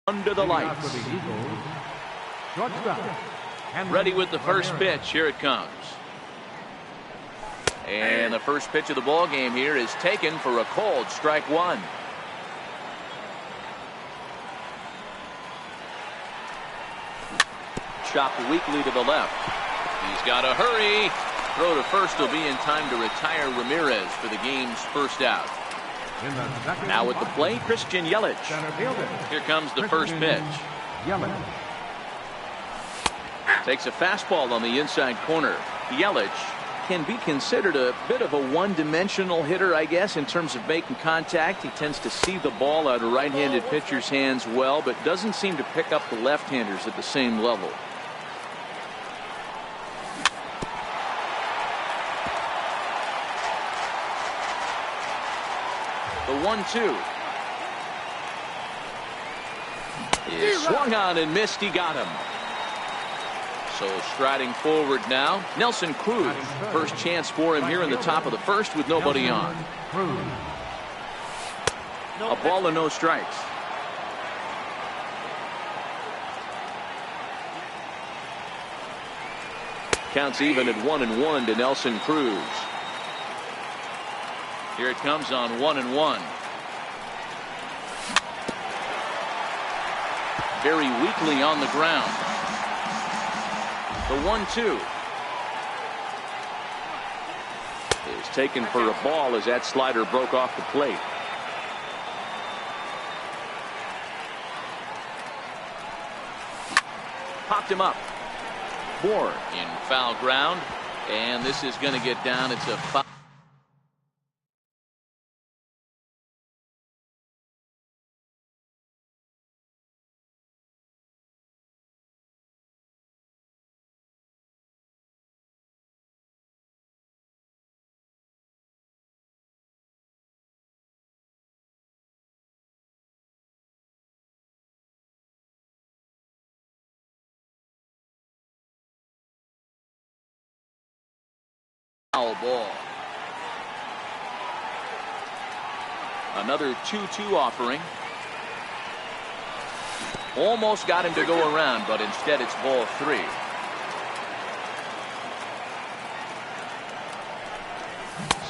Under the lights. Ready with the first pitch. Here it comes. And the first pitch of the ball game here is taken for a called strike one. Chopped weakly to the left. He's got to hurry. Throw to first will be in time to retire Ramirez for the game's first out. Now with the play, Christian Yelich. Here comes the first pitch. Takes a fastball on the inside corner. Yelich can be considered a bit of a one-dimensional hitter, I guess, in terms of making contact. He tends to see the ball out of right-handed pitchers' hands well, but doesn't seem to pick up the left-handers at the same level. The 1-2 is swung on and missed. He got him. So striding forward now, Nelson Cruz. First chance for him here in the top of the first with nobody on. A ball and no strikes. Counts even at 1-1 to Nelson Cruz. Here it comes on 1-1. Very weakly on the ground. The 1-2 is taken for a ball as that slider broke off the plate. Popped him up. Moore in foul ground, and this is going to get down. It's a foul. Ball. Another 2-2 offering. Almost got him to go around, but instead it's ball 3.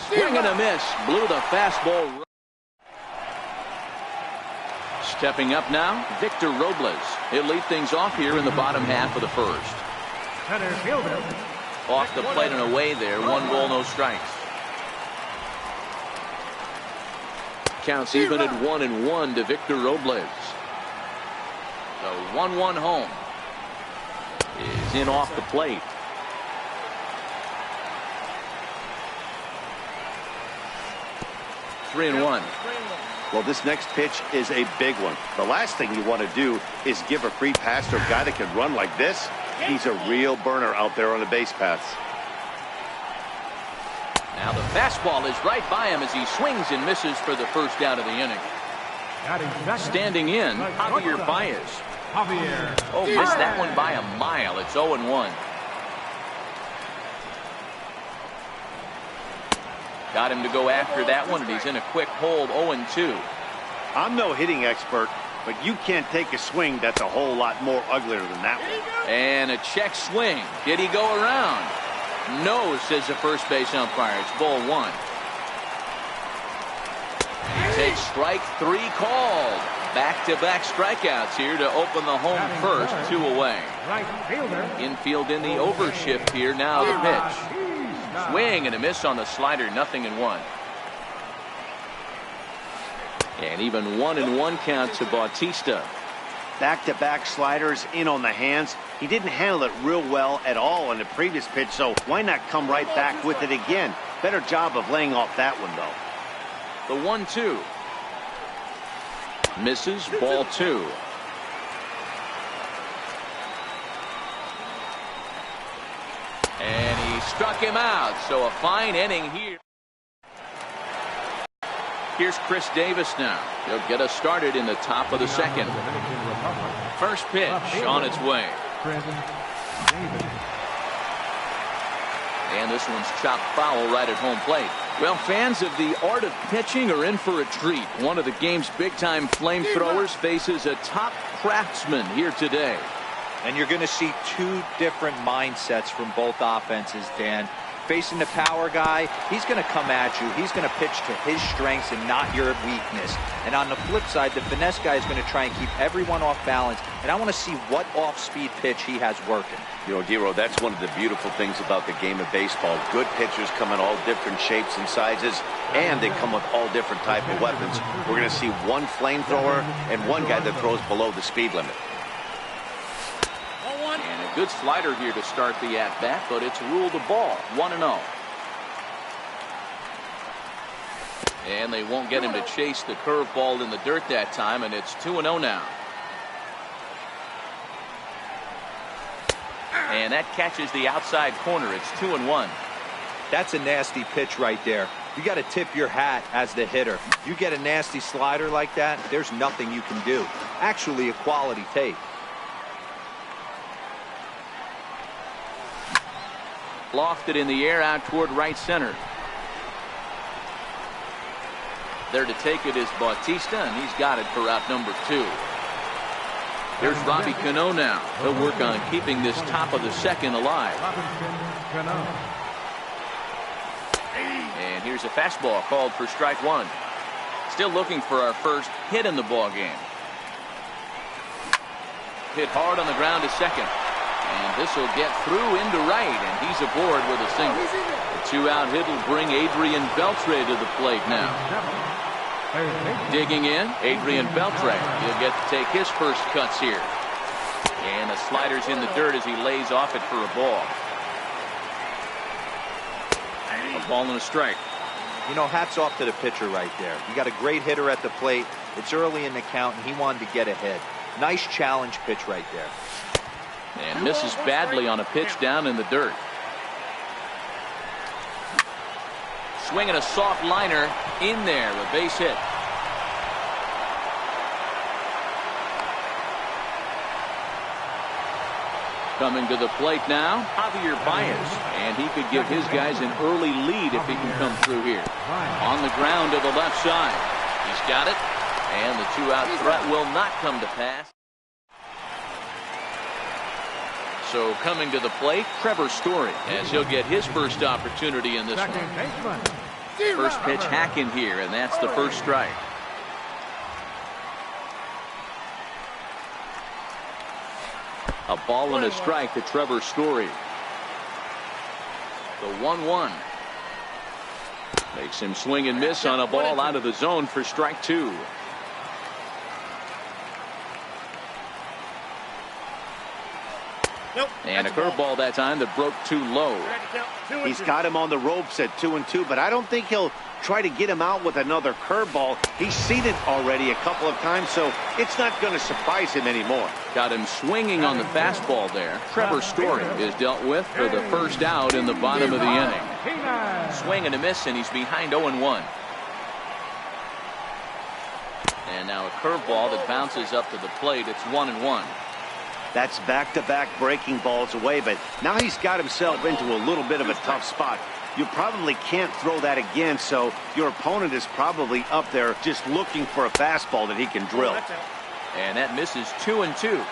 Swing and a miss. Blew the fastball. Stepping up now, Victor Robles. He'll lead things off here in the bottom half of the first. Center fielder. Off the plate and away there. 1 ball, no strikes. Counts even at 1-1 to Victor Robles. The 1-1 home is in off the plate. Three and 1. Well, this next pitch is a big one. The last thing you want to do is give a free pass to a guy that can run like this. He's a real burner out there on the base paths. Now the fastball is right by him as he swings and misses for the first out of the inning. Standing in, Javier Baez. Oh, missed that one by a mile. It's 0-1. Got him to go after that one, and he's in a quick hold. 0-2. I'm no hitting expert, but you can't take a swing that's a whole lot more uglier than that one. And a check swing. Did he go around? No, says the first base umpire. It's ball 1. He takes strike 3 called. Back-to-back strikeouts here to open the home first. 2 away. Infield in the overshift here. Now the pitch. Swing and a miss on the slider. 0-1. And even 1-1 count to Bautista. Back-to-back sliders in on the hands. He didn't handle it real well at all on the previous pitch, so why not come right back with it again? Better job of laying off that one, though. The 1-2. Misses. Ball 2. And he struck him out, so a fine inning here. Here's Chris Davis now. He'll get us started in the top of the second. First pitch on its way. And this one's chopped foul right at home plate. Well, fans of the art of pitching are in for a treat. One of the game's big-time flamethrowers faces a top craftsman here today. And you're going to see two different mindsets from both offenses, Dan. Facing the power guy, he's going to come at you. He's going to pitch to his strengths and not your weakness. And on the flip side, the finesse guy is going to try and keep everyone off balance. And I want to see what off-speed pitch he has working. You know, Dero, that's one of the beautiful things about the game of baseball. Good pitchers come in all different shapes and sizes, and they come with all different type of weapons. We're going to see one flamethrower and one guy that throws below the speed limit. And a good slider here to start the at-bat, but it's ruled a ball, 1-0. And they won't get him to chase the curveball in the dirt that time, and it's 2-0 now. And that catches the outside corner. It's 2-1. That's a nasty pitch right there. You got to tip your hat as the hitter. You get a nasty slider like that, there's nothing you can do. Actually, a quality take. Lofted in the air out toward right center. There to take it is Bautista, and he's got it for out number 2. Here's Robbie Cano now. He'll work on keeping this top of the second alive. And here's a fastball called for strike 1. Still looking for our first hit in the ball game. Hit hard on the ground to second. And this will get through into right, and he's aboard with a single. The 2-out hit will bring Adrian Beltre to the plate now. Digging in, Adrian Beltre. He'll get to take his first cuts here. And the slider's in the dirt as he lays off it for a ball. A ball and a strike. You know, hats off to the pitcher right there. You got a great hitter at the plate. It's early in the count, and he wanted to get ahead. Nice challenge pitch right there. And misses badly on a pitch down in the dirt. Swinging a soft liner in there, a base hit. Coming to the plate now, Javier Baez, and he could give his guys an early lead if he can come through here. On the ground to the left side. He's got it, and the 2-out threat will not come to pass. So coming to the plate, Trevor Story, as he'll get his first opportunity in this one. First pitch hack in here, and that's the first strike. A ball and a strike to Trevor Story. The 1-1. Makes him swing and miss on a ball out of the zone for strike 2. And a curveball that time that broke too low. He's got him on the ropes at 2-2, but I don't think he'll try to get him out with another curveball. He's seen it already a couple of times, so it's not going to surprise him anymore. Got him swinging on the fastball there. Trevor Story is dealt with for the first out in the bottom of the inning. Swing and a miss, and he's behind 0-1. And now a curveball that bounces up to the plate. It's 1-1. That's back-to-back breaking balls away, but now he's got himself into a little bit of a tough spot. You probably can't throw that again, so your opponent is probably up there just looking for a fastball that he can drill. And that misses 2-2.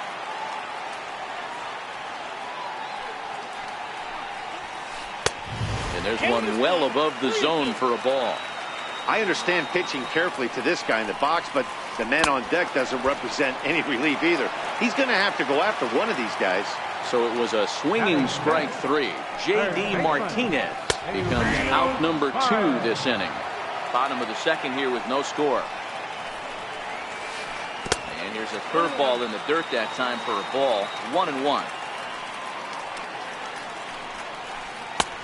And there's one well above the zone for a ball. I understand pitching carefully to this guy in the box, but the man on deck doesn't represent any relief either. He's going to have to go after one of these guys. So it was a swinging strike 3. J.D. Martinez becomes out number 2 this inning. Bottom of the second here with no score. And here's a curveball in the dirt that time for a ball. 1-1.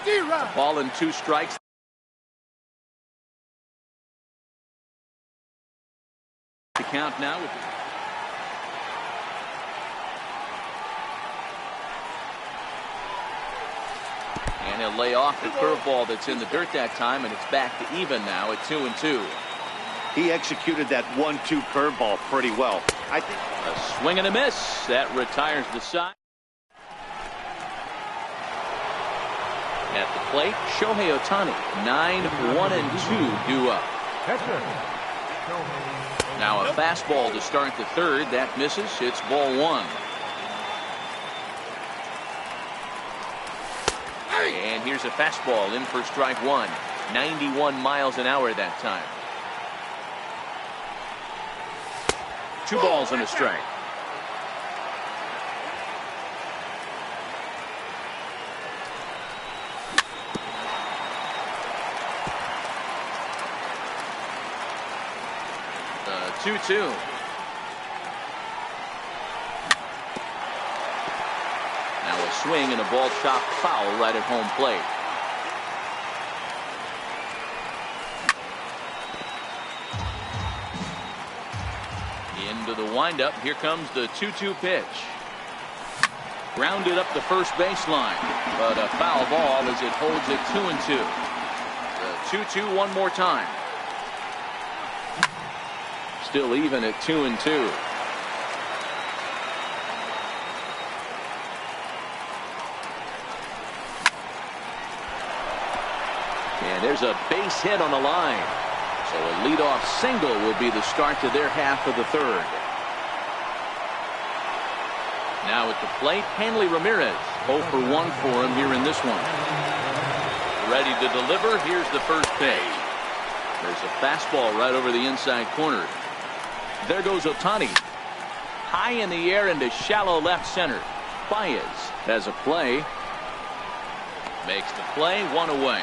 A ball and 2 strikes. The count now with and he'll lay off the curveball that's in the dirt that time, and it's back to even now at 2-2. He executed that 1-2 curveball pretty well. I think a swing and a miss that retires the side. At the plate, Shohei Ohtani, 9-1-2 due up. Now a fastball to start the third. That misses. It's ball one. And here's a fastball in for strike one. 91 miles an hour that time. 2 balls and a strike. The 2-2. Now a swing and a ball chopped foul right at home plate. Into the windup. Here comes the 2-2 pitch. Grounded up the first baseline, but a foul ball as it holds it 2-2. The 2-2 one more time. Still even at 2-2. And there's a base hit on the line. So a leadoff single will be the start to their half of the third. Now at the plate, Hanley Ramirez. 0 for 1 for him here in this one. Ready to deliver. Here's the first pitch. There's a fastball right over the inside corner. There goes Ohtani. High in the air into shallow left center. Baez has a play. Makes the play, 1 away.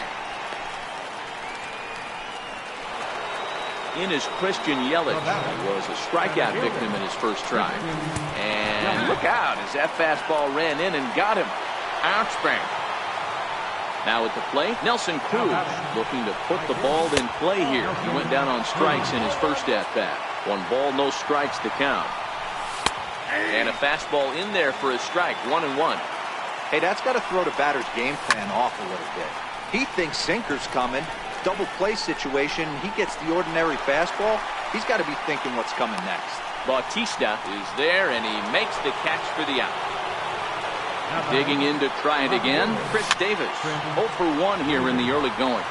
In is Christian Yelich. He was a strikeout victim in his first try. And look out as that fastball ran in and got him. Ouchbang. Now at the plate, Nelson Cruz looking to put the ball in play here. He went down on strikes in his first at-bat. 1 ball, no strikes to count. And a fastball in there for a strike, 1-1. Hey, that's got to throw the batter's game plan off a little bit. He thinks sinker's coming. Double play situation. He gets the ordinary fastball. He's got to be thinking what's coming next. Bautista is there, and he makes the catch for the out. Digging in to try it again, Chris Davis. 0 for 1 here in the early going.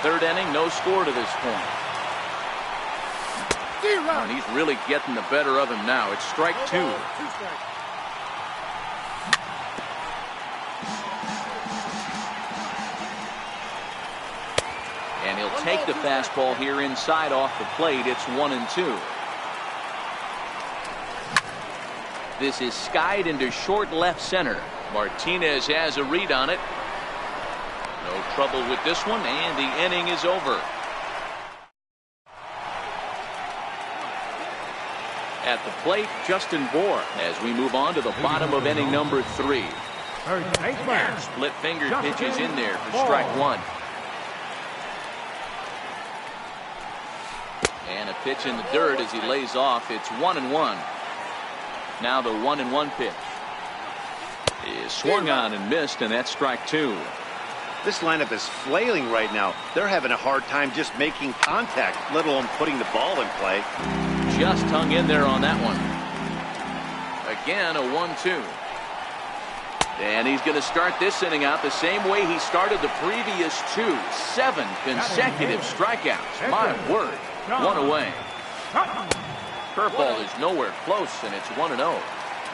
Third inning, no score to this point. And he's really getting the better of him now. It's strike 2. And he'll take the fastball here inside off the plate. It's 1-2. This is skied into short left center. Martinez has a read on it. No trouble with this one, and the inning is over. At the plate, Justin Bour as we move on to the bottom of inning number 3. Split finger pitches in there for strike 1. And a pitch in the dirt as he lays off. It's 1-1. Now the 1-1 pitch is swung on and missed, and that's strike 2. This lineup is flailing right now. They're having a hard time just making contact, let alone putting the ball in play. Just hung in there on that one. Again, a 1-2. And he's going to start this inning out the same way he started the previous 2. 7 consecutive strikeouts. My word. 1 away. Curveball is nowhere close, and it's 1-0.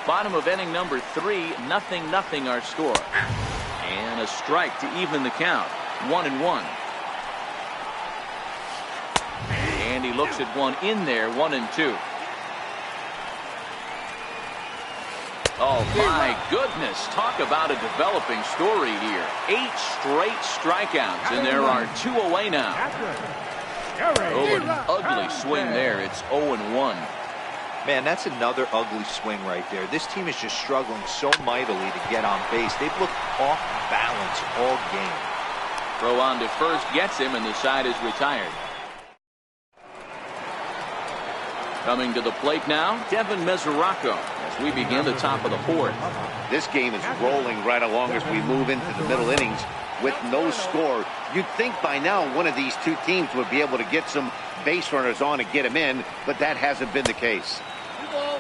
Bottom of inning number 3, 0-0 our score. And a strike to even the count. 1-1. And he looks at one in there. 1-2. Oh my goodness, talk about a developing story here. 8 straight strikeouts, and there are 2 away now. Oh, an ugly swing there. It's 0-1. Man, that's another ugly swing right there. This team is just struggling so mightily to get on base. They've looked off balance all game. Throw on to first gets him, and the side is retired. Coming to the plate now, Devin Mesoraco as we begin the top of the 4th. This game is rolling right along as we move into the middle innings with no score. You'd think by now one of these 2 teams would be able to get some base runners on and get them in, but that hasn't been the case.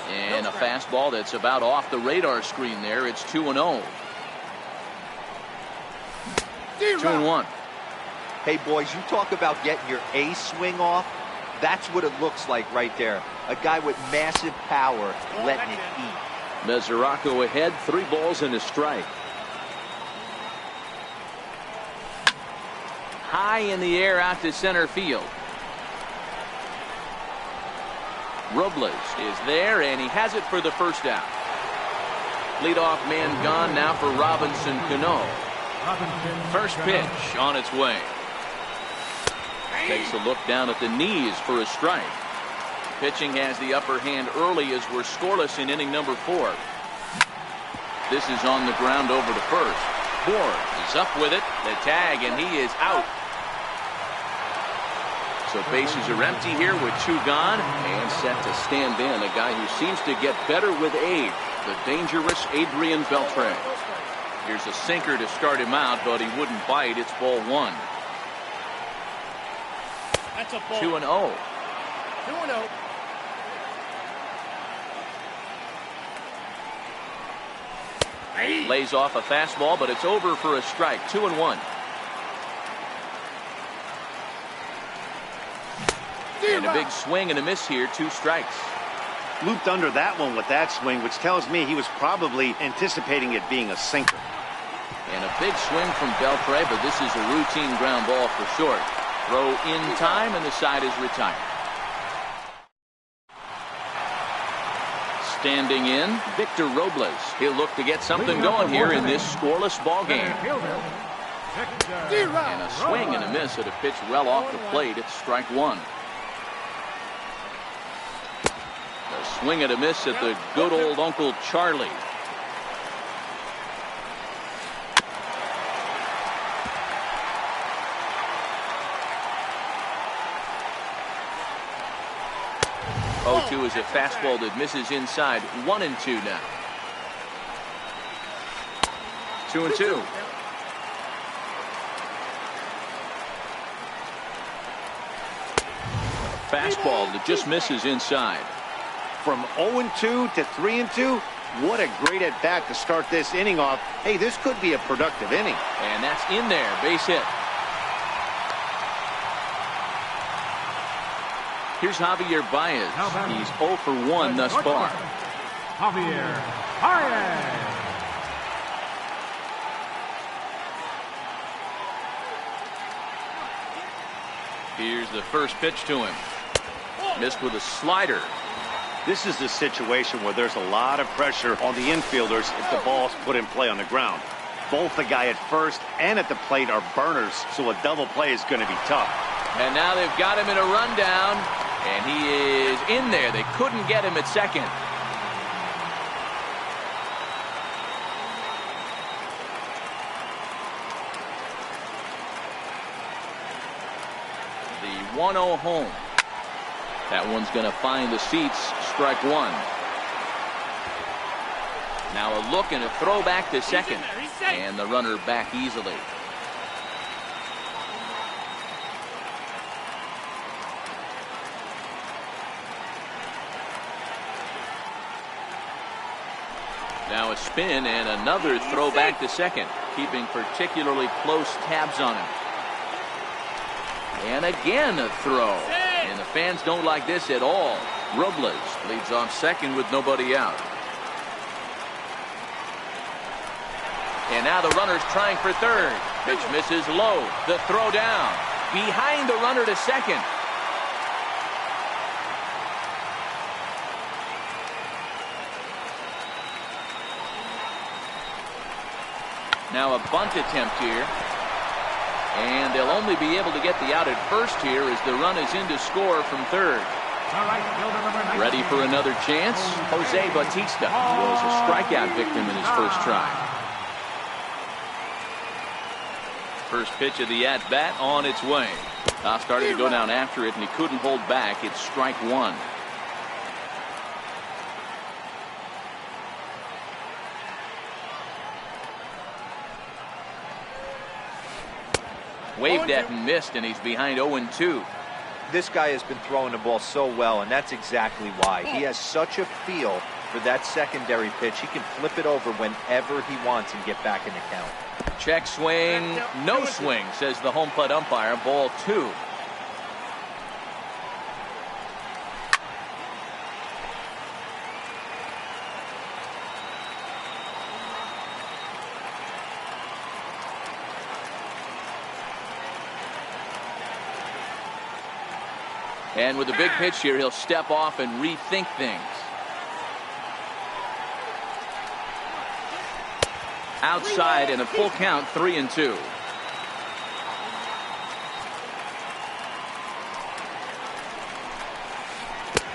And a fastball that's about off the radar screen there. It's 2-0. 2-1. Hey, boys, you talk about getting your A swing off. That's what it looks like right there. A guy with massive power letting it eat. Mesoraco ahead, 3 balls and a strike. High in the air out to center field. Robles is there, and he has it for the first out. Leadoff man gone now for Robinson Cano. First pitch on its way. Takes a look down at the knees for a strike. Pitching has the upper hand early as we're scoreless in inning number 4. This is on the ground over to first. Bourne is up with it. The tag, and he is out. So bases are empty here with 2 gone, and set to stand in a guy who seems to get better with age, the dangerous Adrian Beltre. Here's a sinker to start him out, but he wouldn't bite. It's ball 1. That's a ball. 2-0. 2-0. Lays off a fastball, but it's over for a strike. 2-1. And a big swing and a miss here. 2 strikes. Looped under that one with that swing, which tells me he was probably anticipating it being a sinker. And a big swing from Beltre, but this is a routine ground ball for short. Throw in time, and the side is retired. Standing in, Victor Robles. He'll look to get something going here in this scoreless ball game. And a swing and a miss at a pitch well off the plate. It's strike 1. A swing and a miss at the good old Uncle Charlie. Oh, 0-2 is a fastball that misses inside. 1-2 now. 2-2. Fastball that just misses inside. From 0-2 to 3-2, what a great at bat to start this inning off. Hey, this could be a productive inning. And that's in there. Base hit. Here's Javier Baez. He's 0 for 1 thus far. Javier Baez. Here's the first pitch to him. Missed with a slider. This is the situation where there's a lot of pressure on the infielders if the ball's put in play on the ground. Both the guy at first and at the plate are burners, so a double play is going to be tough. And now they've got him in a rundown, and he is in there. They couldn't get him at second. The 1-0 home. That one's going to find the seats. Strike 1. Now a look and a throw back to second. And the runner back easily. Now a spin and another throw back to second, keeping particularly close tabs on him. And again a throw. And the fans don't like this at all. Robles leads off second with nobody out. And now the runner's trying for third. Pitch misses low. The throw down. Behind the runner to second. Now a bunt attempt here. And they'll only be able to get the out at first here as the run is in to score from third. Ready for another chance? Jose Bautista was a strikeout victim in his first try. First pitch of the at-bat on its way. Started to go down after it, and he couldn't hold back. It's strike 1. Waved at and missed, and he's behind 0-2. This guy has been throwing the ball so well, and that's exactly why. He has such a feel for that secondary pitch. He can flip it over whenever he wants and get back in the count. Check swing, no swing, says the home plate umpire. Ball 2. And with a big pitch here, he'll step off and rethink things. Outside and a full count, 3-2.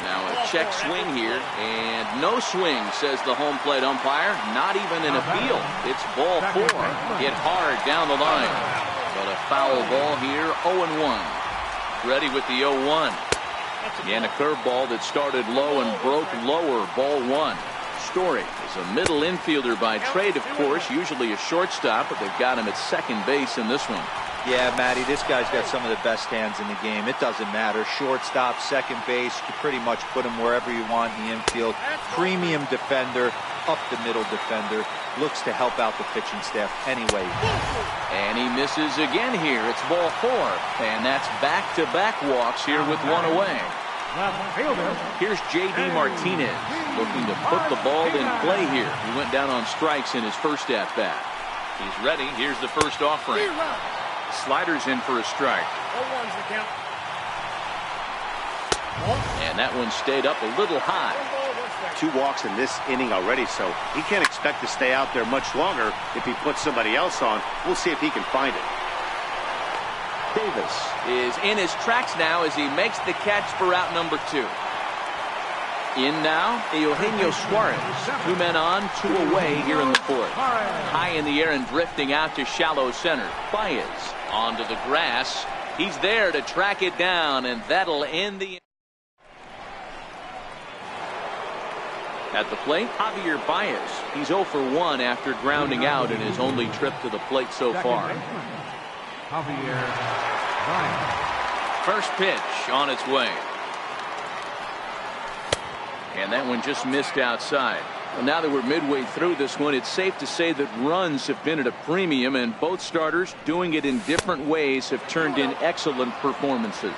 Now a check swing here, and no swing, says the home plate umpire. Not even an appeal. It's ball 4. Hit hard down the line. But a foul ball here, 0-1. Ready with the 0-1. And a curveball that started low and broke lower, ball 1. Story is a middle infielder by trade, of course, usually a shortstop, but they've got him at second base in this one. Yeah, Matty, this guy's got some of the best hands in the game. It doesn't matter. Shortstop, second base, you pretty much put him wherever you want in the infield. Premium defender, up the middle defender. Looks to help out the pitching staff anyway. And he misses again here. It's ball 4. And that's back-to-back walks here with one away. Here's J.D. Martinez looking to put the ball in play here. He went down on strikes in his first at-bat. He's ready. Here's the first offering. Sliders in for a strike. And that one stayed up a little high. 2 walks in this inning already, so he can't expect to stay out there much longer if he puts somebody else on. We'll see if he can find it. Davis is in his tracks now as he makes the catch for out number 2. In now, Eugenio Suarez. 2 men on, 2 away here in the 4th. High in the air and drifting out to shallow center. Baez onto the grass. He's there to track it down, and that'll end the... At the plate, Javier Baez. He's 0 for 1 after grounding out in his only trip to the plate so far. First pitch on its way. And that one just missed outside. Well, now that we're midway through this one, it's safe to say that runs have been at a premium, and both starters, doing it in different ways, have turned in excellent performances.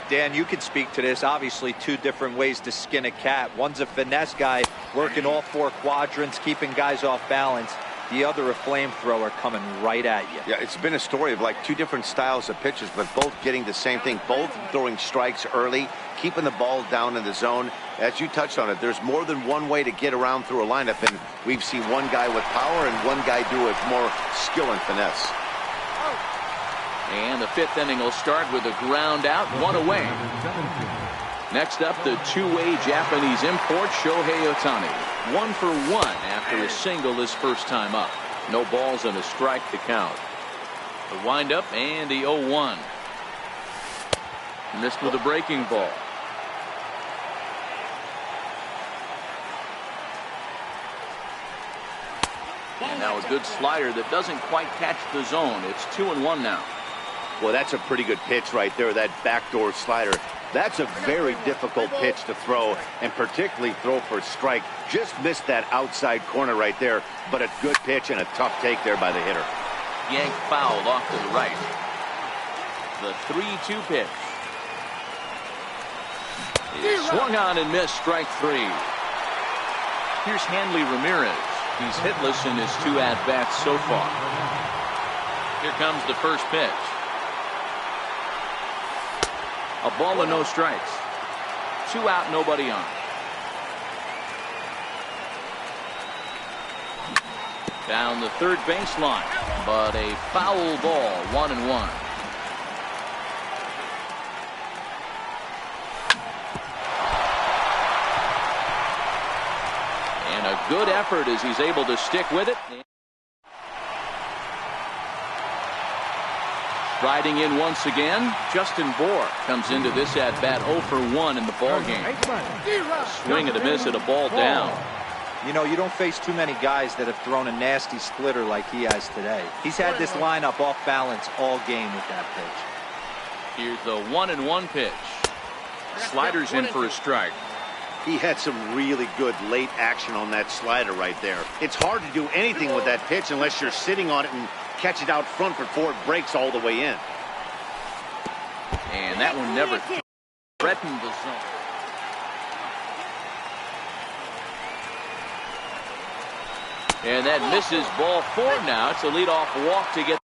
Dan, you could speak to this. Obviously, 2 different ways to skin a cat. One's a finesse guy working all 4 quadrants, keeping guys off balance. The other a flamethrower coming right at you. Yeah, it's been a story of like 2 different styles of pitches, but both getting the same thing. Both throwing strikes early, keeping the ball down in the zone. As you touched on it, there's more than one way to get around through a lineup, and we've seen one guy with power and one guy do it with more skill and finesse. And the 5th inning will start with a ground out, 1 away. Next up, the 2-way Japanese import, Shohei Ohtani. 1 for 1 after a single his first time up. No balls and a strike to count. The windup and the 0-1. Missed with a breaking ball. And now a good slider that doesn't quite catch the zone. It's 2-1 now. Well, that's a pretty good pitch right there, that backdoor slider. That's a very difficult pitch to throw, and particularly throw for a strike. Just missed that outside corner right there, but a good pitch and a tough take there by the hitter. Yanked foul off to the right. The 3-2 pitch. It's swung on and missed, strike 3. Here's Hanley Ramirez. He's hitless in his 2 at-bats so far. Here comes the first pitch. A ball and no strikes. 2 out, nobody on. Down the third baseline, but a foul ball, 1-1. And a good effort as he's able to stick with it. Riding in once again, Justin Bour comes into this at-bat 0 for 1 in the ballgame. Swing and a miss at a ball down. You know, you don't face too many guys that have thrown a nasty splitter like he has today. He's had this lineup off balance all game with that pitch. Here's the 1-1 pitch. Sliders in for a strike. He had some really good late action on that slider right there. It's hard to do anything with that pitch unless you're sitting on it and catch it out front before it breaks all the way in. And that one never threatened the zone. And that misses, ball 4 now. It's a leadoff walk to get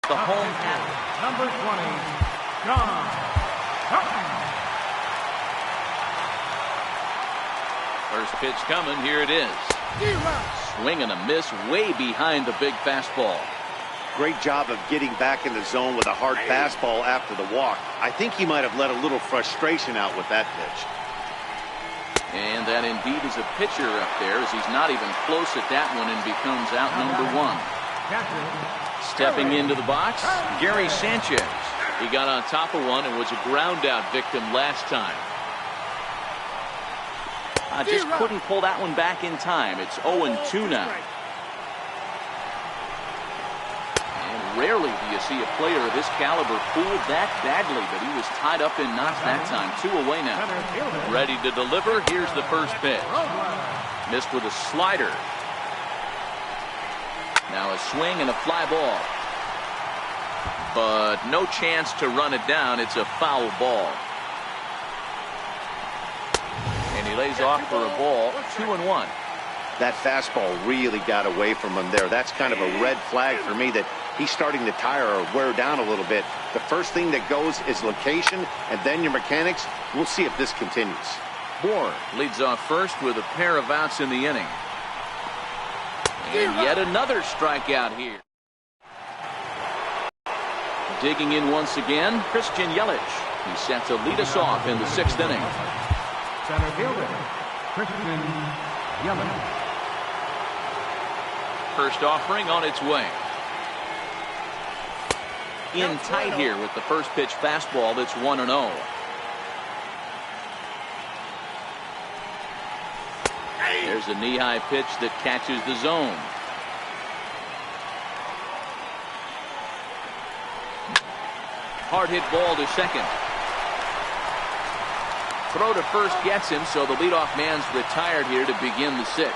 the home. Number 20, John Hutton. First pitch coming. Here it is. Swing and a miss way behind the big fastball. Great job of getting back in the zone with a hard fastball after the walk. I think he might have let a little frustration out with that pitch. And that indeed is a pitcher up there, as he's not even close at that one and becomes out number 1. Stepping into the box, Gary Sanchez. He got on top of one and was a ground out victim last time. Just couldn't pull that one back in time. It's 0-2 now. And rarely do you see a player of this caliber fooled that badly, but he was tied up in knots that time. 2 away now. Ready to deliver. Here's the first pitch. Missed with a slider. Now a swing and a fly ball. But no chance to run it down. It's a foul ball. And he lays off for a ball. 2-1. That fastball really got away from him there. That's kind of a red flag for me that he's starting to tire or wear down a little bit. The first thing that goes is location and then your mechanics. We'll see if this continues. Bohr leads off first with a pair of outs in the inning. And yet another strikeout here. Digging in once again, Christian Yelich. He's set to lead us off in the 6th inning. Center fielder, Christian Yelich. First offering on its way. In tight here with the first pitch fastball that's 1-0. There's a knee-high pitch that catches the zone. Hard hit ball to second. Throw to first gets him, so the leadoff man's retired here to begin the 6th.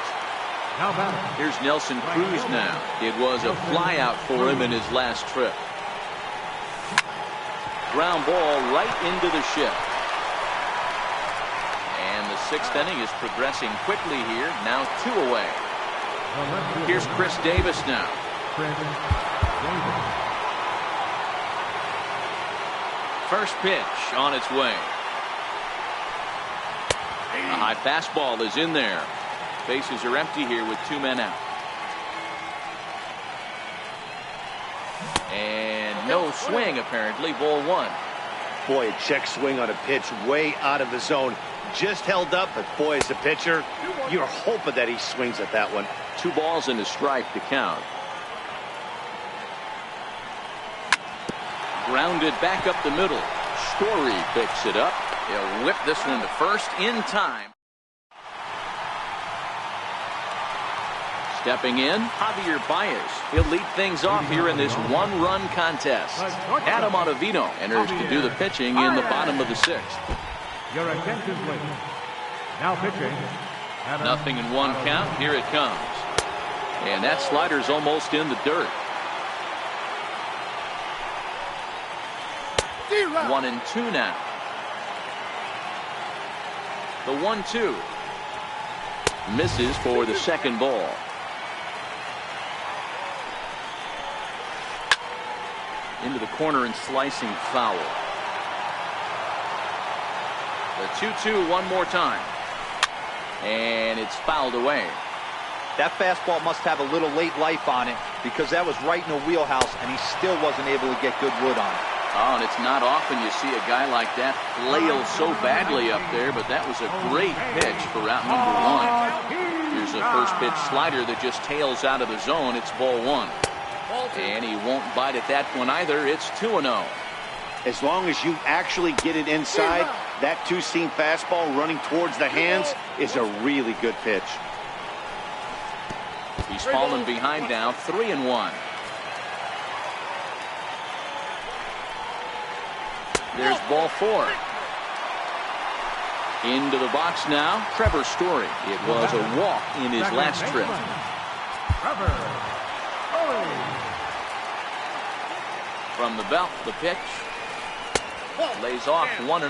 Here's Nelson Cruz now. It was a flyout for him in his last trip. Ground ball right into the shift. And the 6th inning is progressing quickly here. Now 2 away. Here's Chris Davis now. First pitch on its way. A high fastball is in there. Bases are empty here with 2 men out. And no swing apparently. Ball 1. Boy, a check swing on a pitch way out of the zone. Just held up, but boy, as a pitcher, you're hoping that he swings at that one. 2 balls and a strike to count. Grounded back up the middle. Story picks it up. He'll whip this one to first in time. Stepping in, Javier Baez. He'll lead things off here in this 1-run contest. Adam Ottavino enters to do the pitching in the bottom of the 6th. Your attention, please. Now pitching. Nothing in 1 count. Here it comes. And that slider's almost in the dirt. 1-2 now. The 1-2. Misses for the 2nd ball. Into the corner and slicing foul. The 2-2 one more time. And it's fouled away. That fastball must have a little late life on it, because that was right in the wheelhouse and he still wasn't able to get good wood on it. Oh, and it's not often you see a guy like that flail so badly up there, but that was a great pitch for out number 1. Here's a first pitch slider that just tails out of the zone. It's ball 1. And he won't bite at that one either. It's 2-0. As long as you actually get it inside, that 2-seam fastball running towards the hands is a really good pitch. He's fallen behind now, 3-1. There's ball 4. Into the box now, Trevor Story. It was a walk in his last trip. From the belt, the pitch. Lays off 1-0.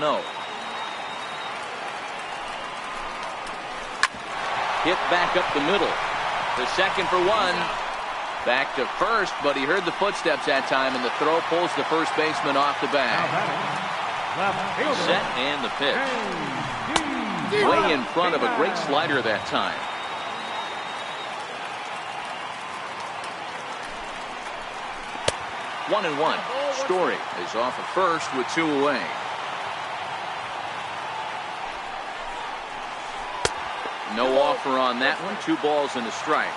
Hit back up the middle. The second for 1. Back to first, but he heard the footsteps that time, and the throw pulls the first baseman off the bag. Set and the pitch. Way in front of a great slider that time. One and one. Story is off at first with 2 away. No offer on that one. 2 balls and a strike.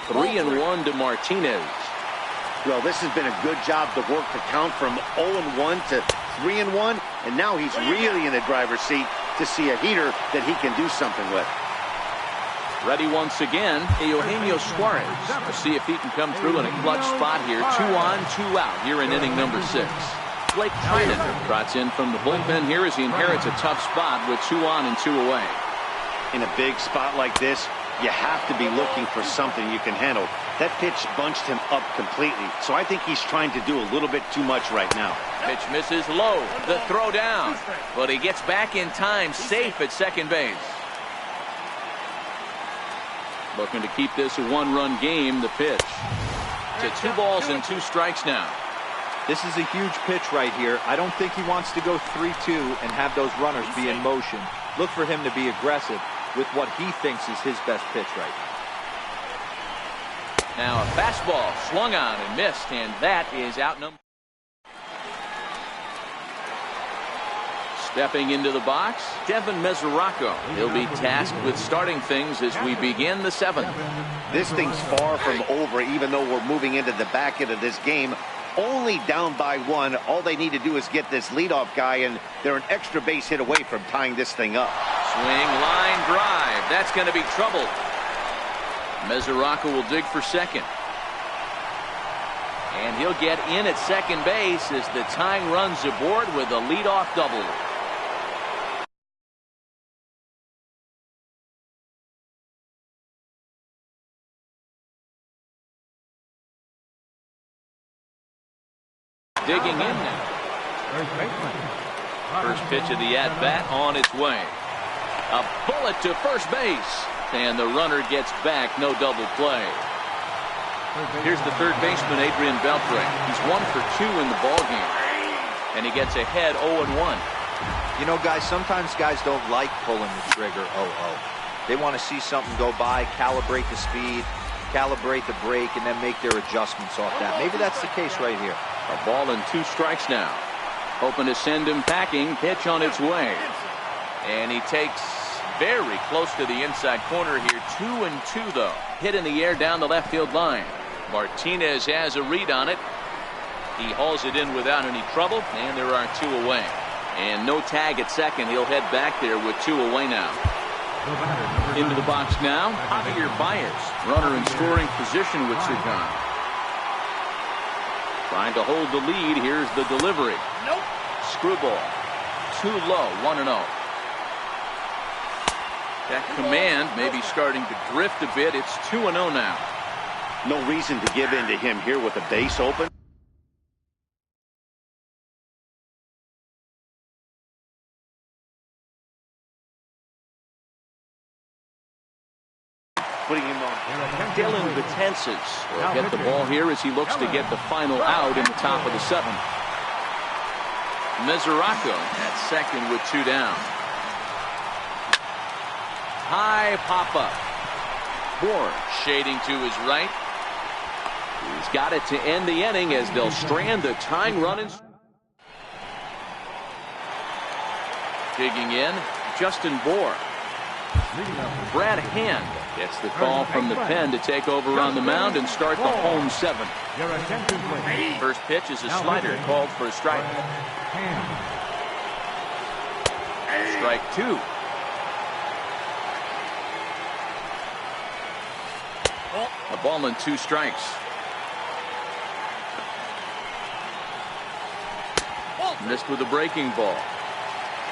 3-1 to Martinez. Well, this has been a good job to work the count from 0-1 to 3-1, and now he's really in the driver's seat to see a heater that he can do something with. Ready once again, Eugenio Suarez. We'll see if he can come through in a clutch spot here. 2 on, 2 out here in inning number 6. Blake Trinan trots in from the bullpen here as he inherits a tough spot with 2 on and 2 away. In a big spot like this, you have to be looking for something you can handle. That pitch bunched him up completely, so I think he's trying to do a little bit too much right now. Pitch misses low, the throw down, but he gets back in time, safe at second base. Looking to keep this a 1-run game. The pitch to 2 balls and 2 strikes now. This is a huge pitch right here. I don't think he wants to go 3-2 and have those runners be in motion. Look for him to be aggressive with what he thinks is his best pitch right now. Now a fastball swung on and missed, and that is outnumbered. Stepping into the box, Devin Mesoraco. He'll be tasked with starting things as we begin the 7th. This thing's far from over, even though we're moving into the back end of this game. Only down by 1. All they need to do is get this leadoff guy, and they're an extra base hit away from tying this thing up. Swing, line drive. That's going to be trouble. Mesoraco will dig for second. And he'll get in at second base as the tying runs aboard with a leadoff double. Digging in now. First pitch of the at-bat on its way. A bullet to first base. And the runner gets back. No double play. Here's the third baseman, Adrian Beltre. He's 1 for 2 in the ballgame. And he gets ahead 0-1. You know, guys, sometimes guys don't like pulling the trigger 0-0. They want to see something go by, calibrate the speed, calibrate the break, and then make their adjustments off that. Maybe that's the case right here. A ball and 2 strikes now. Hoping to send him packing. Pitch on its way. And he takes very close to the inside corner here. 2-2 though. Hit in the air down the left field line. Martinez has a read on it. He hauls it in without any trouble, and there are 2 away. And no tag at second. He'll head back there with 2 away now. Into the box now, Javier Baez. Runner in scoring position with 2 gone. Trying to hold the lead. Here's the delivery. Nope. Screwball. Too low. 1-0. That command may be starting to drift a bit. It's 2-0 now. No reason to give in to him here with the base open. Putting him on. Dylan Betances will get the ball here as he looks to get the final out in the top of the 7th. Mesoraco at second with 2 down. High pop-up. Bourne shading to his right. He's got it to end the inning as they'll strand the tying run. Digging in, Justin Bourne. Brad Hand gets the call from the pen to take over on the mound and start the home 7th. First pitch is a slider called for a strike. Strike 2. A ball and 2 strikes. Missed with a breaking ball.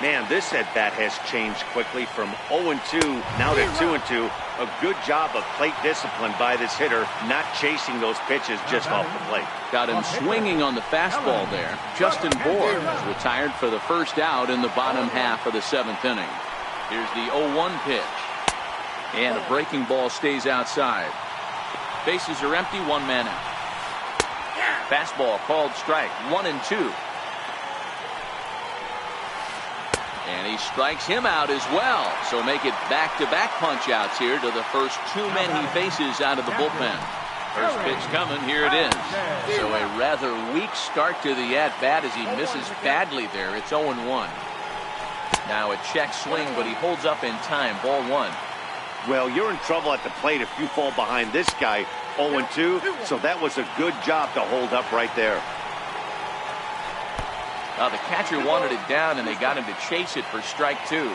Man, this at-bat has changed quickly from 0-2 now to 2-2. A good job of plate discipline by this hitter, not chasing those pitches just off the plate. Got him swinging on the fastball there. Justin Bourne is retired for the first out in the bottom half of the 7th inning. Here's the 0-1 pitch. And a breaking ball stays outside. Bases are empty, 1 man out. Fastball called strike, 1-2. And he strikes him out as well. So make it back-to-back punch-outs here to the first 2 men he faces out of the bullpen. First pitch coming, here it is. So a rather weak start to the at-bat as he misses badly there. It's 0-1. Now a check swing, but he holds up in time. Ball 1. Well, you're in trouble at the plate if you fall behind this guy. 0-2, so that was a good job to hold up right there. The catcher wanted it down, and they got him to chase it for strike 2.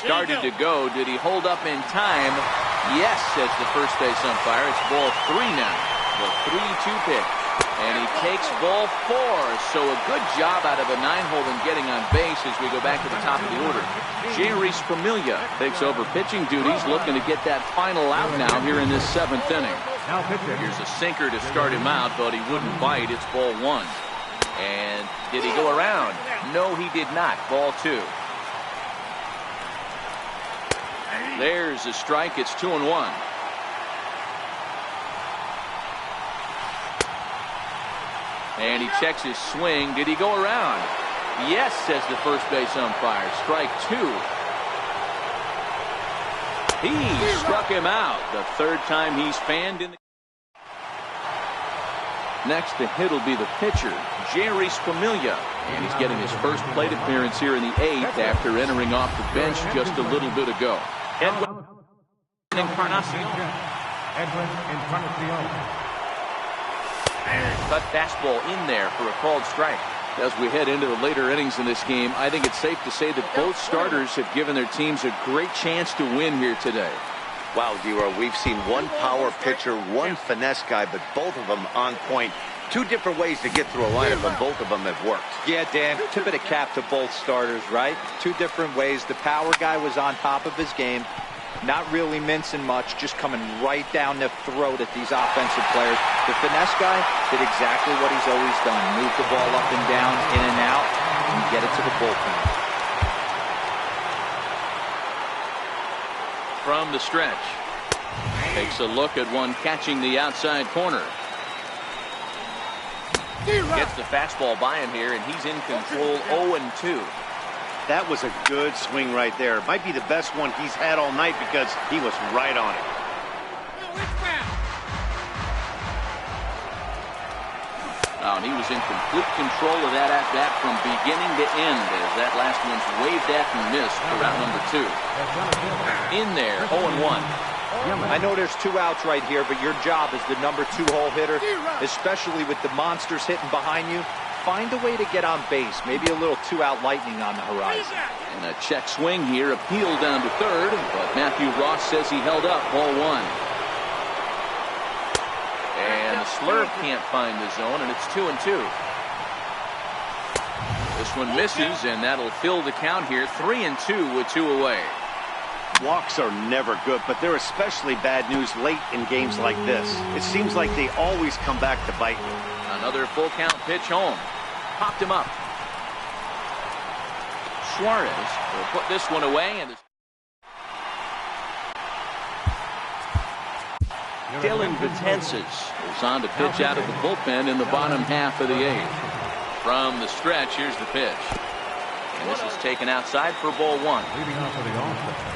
Started to go. Did he hold up in time? Yes, says the first base umpire. It's ball 3 now. The 3-2 pitch. And he takes ball 4. So a good job out of a 9-hole in getting on base as we go back to the top of the order. Jerry Familia takes over pitching duties, looking to get that final out now here in this 7th inning. Here's a sinker to start him out, but he wouldn't bite. It's ball 1. And did he go around? No, he did not. Ball 2. There's a strike. It's 2-1. And he checks his swing. Did he go around? Yes, says the first base umpire. Strike 2. He struck him out. The 3rd time he's fanned in the... Next to hit will be the pitcher, Jerry Familia. And he's getting his first plate appearance here in the 8th after entering off the bench just a little bit ago. Edwin Encarnacion. Cut fastball in there for a called strike. As we head into the later innings in this game, I think it's safe to say that both starters have given their teams a great chance to win here today. Wow, D-Roy, we've seen one power pitcher, one finesse guy, but both of them on point. 2 different ways to get through a lineup, and both of them have worked. Yeah, Dan, tip of the cap to both starters, right? 2 different ways. The power guy was on top of his game. Not really mincing much, just coming right down the throat at these offensive players. The finesse guy did exactly what he's always done. Move the ball up and down, in and out, and get it to the bullpen. From the stretch. Takes a look at one catching the outside corner. Gets the fastball by him here, and he's in control. 0-2. That was a good swing right there. Might be the best one he's had all night because he was right on it. And he was in complete control of that at-bat from beginning to end as that last one's waved at and missed for round number 2. In there, 0-1. I know there's 2 outs right here, but your job as the number 2-hole hitter, especially with the monsters hitting behind you, find a way to get on base. Maybe a little 2-out lightning on the horizon. And a check swing here, appeal down to 3rd, but Matthew Ross says he held up. Ball 1. And the slurve can't find the zone, and it's 2-2. This one misses, and that'll fill the count here. 3-2 with 2 away. Walks are never good, but they're especially bad news late in games like this. It seems like they always come back to bite you. Another full count pitch home. Popped him up. Suarez will put this one away. And Dylan Betances is on to pitch out of the bullpen in the bottom half of the 8th. From the stretch, here's the pitch. And this is taken outside for ball 1. Leading off for the all-star.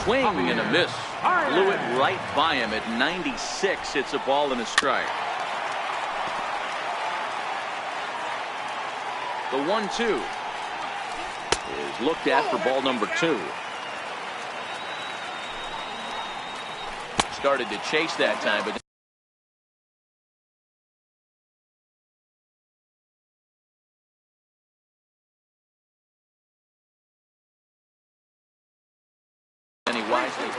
Swing and a miss. Blew it right by him at 96. It's a ball and a strike. The 1-2 is looked at for ball number 2. Started to chase that time, but and he wisely.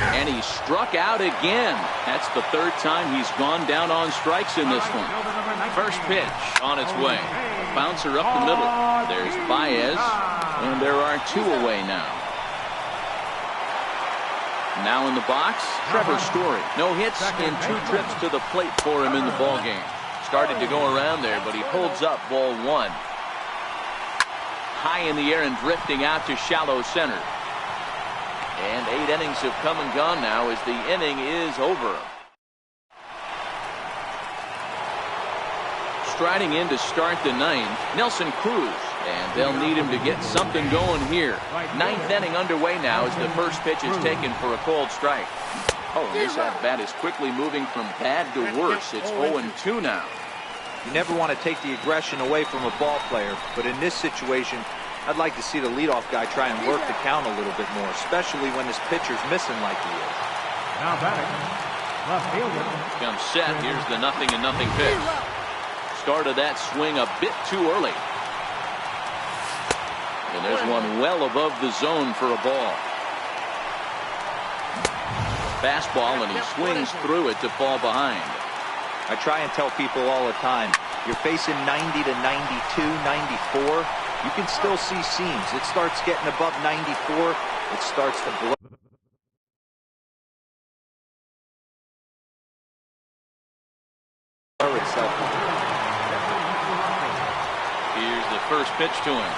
And he struck out again. That's the 3rd time he's gone down on strikes in this one. First pitch on its way. A bouncer up the middle. There's Baez, and there are 2 away now. Now in the box, Trevor Story. No hits and 2 trips to the plate for him in the ballgame. started to go around there, but he holds up ball one. High in the air and drifting out to shallow center. And 8 innings have come and gone now as the inning is over. Striding in to start the 9th, Nelson Cruz. And they'll need him to get something going here. 9th inning underway now as the first pitch is taken for a called strike. Oh, this at-bat is quickly moving from bad to worse. It's 0-2 now. You never want to take the aggression away from a ball player, but in this situation, I'd like to see the leadoff guy try and work the count a little bit more, especially when his pitcher's missing like he is. Now batting, left fielder. Comes set. Here's the 0-0 pitch. Started that swing a bit too early. And there's one well above the zone for a ball. Fastball, and he swings through it to fall behind. I try and tell people all the time, you're facing 90 to 92, 94. You can still see seams. It starts getting above 94. It starts to blow. Itself. Here's the first pitch to him.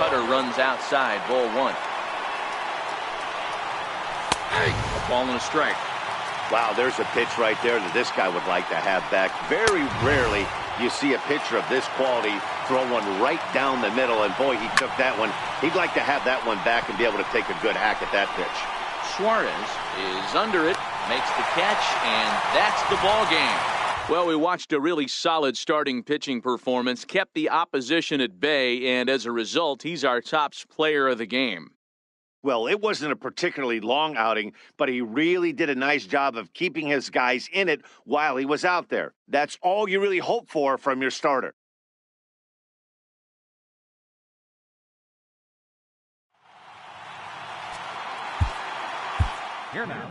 Cutter runs outside, ball one. A ball and a strike. Wow, there's a pitch right there that this guy would like to have back. Very rarely you see a pitcher of this quality throw one right down the middle, and boy, he took that one. He'd like to have that one back and be able to take a good hack at that pitch. Suarez is under it, makes the catch, and that's the ball game. Well, we watched a really solid starting pitching performance, kept the opposition at bay, and as a result, he's our top player of the game. Well, it wasn't a particularly long outing, but he really did a nice job of keeping his guys in it while he was out there. That's all you really hope for from your starter. Here now,